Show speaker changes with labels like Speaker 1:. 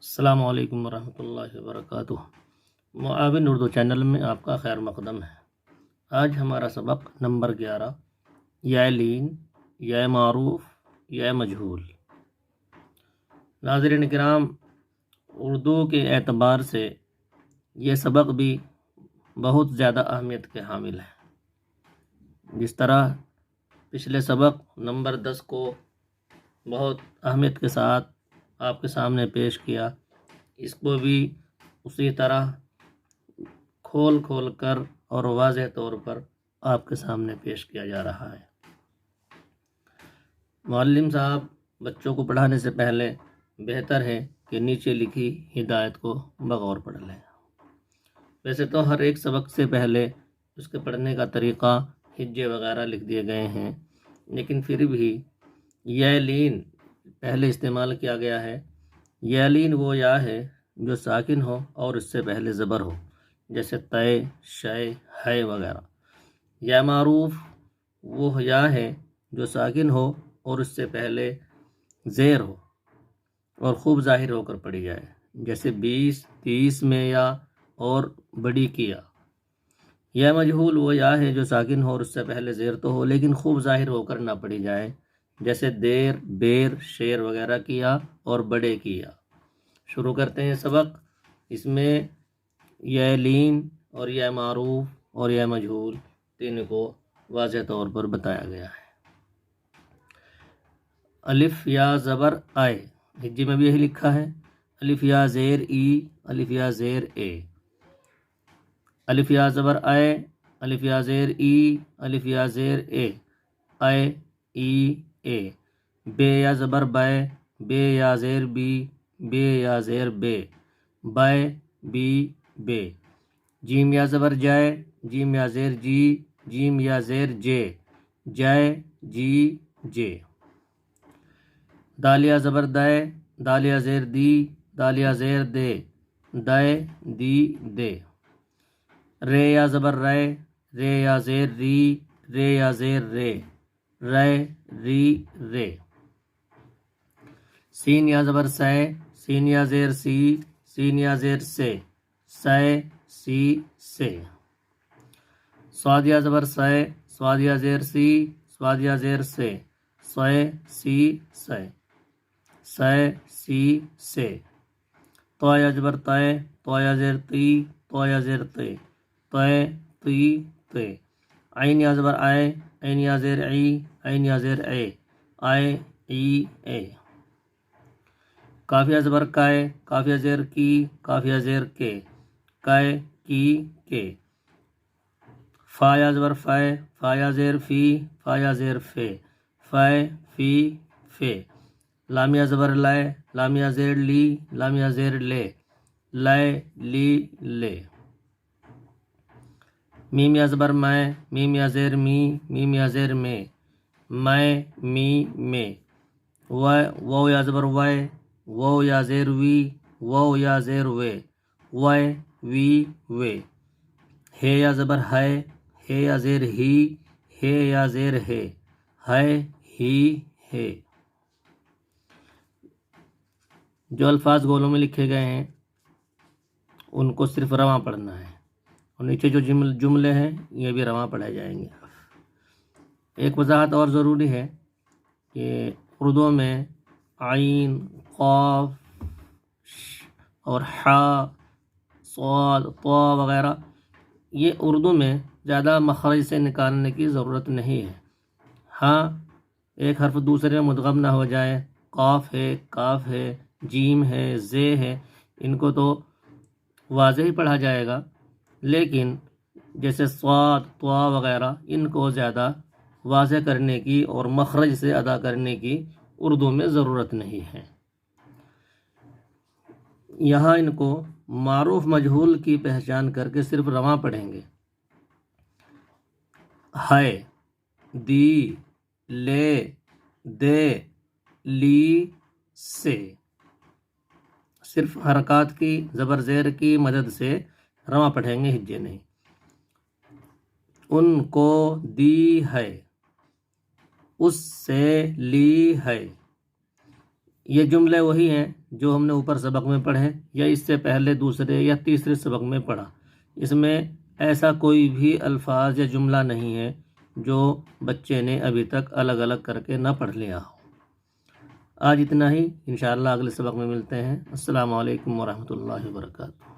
Speaker 1: السلام علیکم ورحمۃ اللہ وبرکاتہ۔ معاون اردو چینل میں آپ کا خیر مقدم ہے۔ آج ہمارا سبق نمبر 11 یا لین، یا معروف، یا مجہول۔ ناظرین کرام، اردو کے اعتبار سے یہ سبق بھی بہت زیادہ اہمیت کے حامل ہے۔ جس طرح پچھلے سبق نمبر 10 کو بہت اہمیت کے ساتھ آپ کے سامنے پیش کیا، اس کو بھی اسی طرح کھول کر اور واضح طور پر آپ کے سامنے پیش کیا جا رہا ہے۔ معلم صاحب بچوں کو پڑھانے سے پہلے بہتر ہے کہ نیچے لکھی ہدایت کو بغور پڑھ لیں۔ ویسے تو ہر ایک سبق سے پہلے اس کے پڑھنے کا طریقہ، ہجے وغیرہ لکھ دیے گئے ہیں، لیکن پھر بھی یا لین پہلے استعمال کیا گیا ہے۔ یا لین وہ یا ہے جو ساکن ہو اور اس سے پہلے زبر ہو، جیسے تے، شے، ہے وغیرہ۔ یا معروف وہ یا ہے جو ساکن ہو اور اس سے پہلے زیر ہو اور خوب ظاہر ہو کر پڑھی جائے، جیسے 20، 30 میں یا اور بڑی کیا۔ یا مجہول وہ یا ہے جو ساکن ہو اور اس سے پہلے زیر تو ہو لیکن خوب ظاہر ہو کر نہ پڑھی جائے، جیسے دیر، بیر، شیر وغیرہ کیا اور بڑے کیا۔ شروع کرتے ہیں سبق۔ اس میں یا لین اور یا معروف اور یا مجہول تین کو واضح طور پر بتایا گیا ہے۔ الف یا زبر آئے، ہجے میں بھی یہی لکھا ہے۔ الف یا زیر ای، الف یا زیر اے۔ الف یا زبر آئے، الف یا زیر ای، الف یا زیر اے، اے، ای، اے۔ بے یا زبر بے، بے یا زیر بی، بے یا زیر بے، بے، بی، بے۔ جیم یا زبر جائے، جیم یا زیر جی، جیم یا زیر جے، جائے، جی، جے۔ دال یا زبر دائے، دال یا زیر دی، دال یا زیر دے، دائے، دی، دے۔ رے یا زبر رے، رے یا زیر ری، رے یا زیر رے، رے، ری، رے۔ سین یا زبر سے، سین یا زیر سی، سین یا زیر سے، سے، سی، سے۔ صاد یا زبر سے، صاد یا زیر سی، صاد یا زیر سے، سے، سی، سے، سے، سی، سے۔ تو یا زبر تے، تو یا زیر تی، تو یا زیر تے، تے، تی، تے۔ عین یا زبر آئے، عین یا زیر ای، عین یا زیر اے، آئے، ای، اے۔ کاف یا زبر کائے، کاف یا زیر کی، کاف یا زیر کے، کائے، کی، کے۔ فا یا زبر فے، فا یا زیر فی، فا یا زیر فے، فے، فی، فے۔ لام یا زبر لائے، لام یا زیر لی، لام یا زیر لے، لائے، لی، لے۔ میم یا زبر میں، میم یا زیر می، میم یا زیر میں، میں، می، میں۔ واو یا زبر وے، واو یا زیر وی، واو یا زیر وے، وے، وی، وے۔ ہے یا زبر ہے، ہے یا زیر ہی، ہے یا زیر ہے، ہے، ہی، ہے۔ جو الفاظ گولوں میں لکھے گئے ہیں ان کو صرف رواں پڑھنا ہے، اور نیچے جو جملے ہیں یہ بھی رواں پڑھے جائیں گے۔ ایک وضاحت اور ضروری ہے کہ اردو میں عین، قاف اور حا، صاد، طا وغیرہ یہ اردو میں زیادہ مخرج سے نکالنے کی ضرورت نہیں ہے۔ ہاں، ایک حرف دوسرے میں مدغم نہ ہو جائے، قاف ہے، کاف ہے، جیم ہے، زے ہے، ان کو تو واضح ہی پڑھا جائے گا، لیکن جیسے صاد، طا وغیرہ ان کو زیادہ واضح کرنے کی اور مخرج سے ادا کرنے کی اردو میں ضرورت نہیں ہے۔ یہاں ان کو معروف مجہول کی پہچان کر کے صرف رواں پڑھیں گے۔ ہے، دی، لے، دے، لی، سے۔ صرف حرکات کی، زبر زیر کی مدد سے رواں پڑھیں گے، ہجے نہیں۔ ان کو دی ہے، اس سے لی ہے، یہ جملے وہی ہیں جو ہم نے اوپر سبق میں پڑھے یا اس سے پہلے دوسرے یا تیسرے سبق میں پڑھا۔ اس میں ایسا کوئی بھی الفاظ یا جملہ نہیں ہے جو بچے نے ابھی تک الگ الگ کر کے نہ پڑھ لیا ہو۔ آج اتنا ہی، انشاءاللہ اگلے سبق میں ملتے ہیں۔ السلام علیکم ورحمۃ اللہ وبرکاتہ۔